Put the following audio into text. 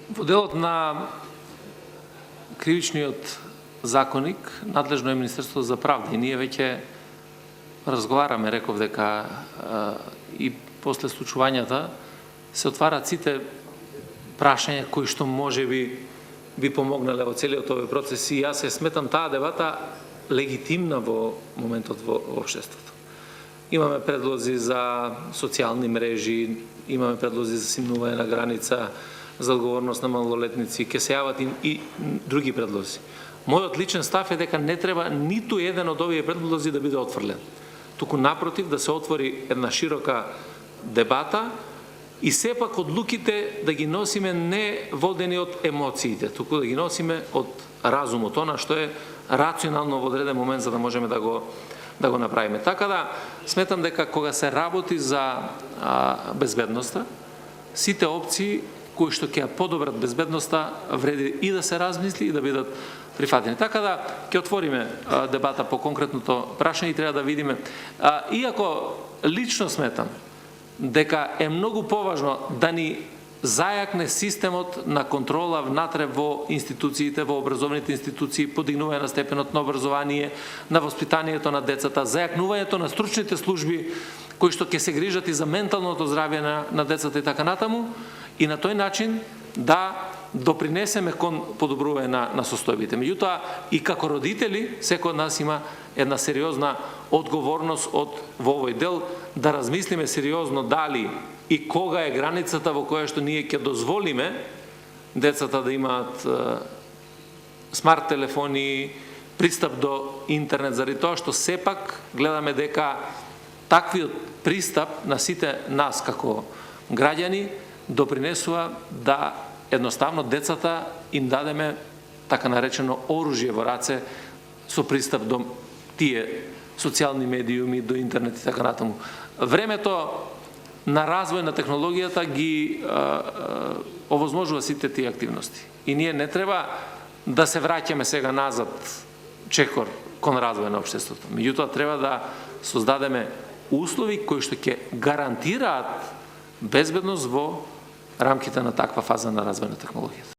Во делот на кривичниот законник, надлежно е Министерството за правда и ние веќе разговараме, реков дека и после случувањата се отварат сите прашања кои што може би помогнале во целиот овој процес и јас се сметам таа дебата легитимна во моментот во општеството. Имаме предлози за социјални мрежи, имаме предлози за симнување на граница, за одговорност на малолетници, ке се јават и други предлози. Мојот личен став е дека не треба ниту еден од овие предлози да биде отфрлен. Туку напротив да се отвори една широка дебата и сепак одлуките да ги носиме не водени од емоциите, туку да ги носиме од разумот, она што е рационално во одреден момент за да можеме да го направиме. Така да сметам дека кога се работи за безбедноста, сите опции кои што ќе подобрат безбедноста вреди и да се размисли и да бидат прифатени. Така да ќе отвориме дебата по конкретното прашање и треба да видиме. Иако лично сметам дека е многу поважно да ни зајакне системот на контрола внатре во институциите, во образовните институции, подигнување на степенот на образование, на воспитанието на децата, зајакнувањето на стручните служби кои што ќе се грижат и за менталното здравје на децата и така натаму, и на тој начин да допринесеме кон подобрување на состојбите. Меѓутоа, и како родители, секој од нас има една сериозна одговорност во овој дел да размислиме сериозно дали и кога е границата во која што ние ќе дозволиме децата да имаат смарт телефони, пристап до интернет, заради тоа што сепак гледаме дека таквиот пристап на сите нас како граѓани допринесува да едноставно децата им дадеме така наречено оружје во раце со пристап до тие социјални медиуми, до интернет и така натаму. Времето на развој на технологијата ги овозможува сите тие активности. И ние не треба да се враќаме сега назад чекор кон развој на општеството. Меѓутоа треба да создадеме услови кои што ќе гарантираат безбедност во рамките на таква фаза на развој на технологијата.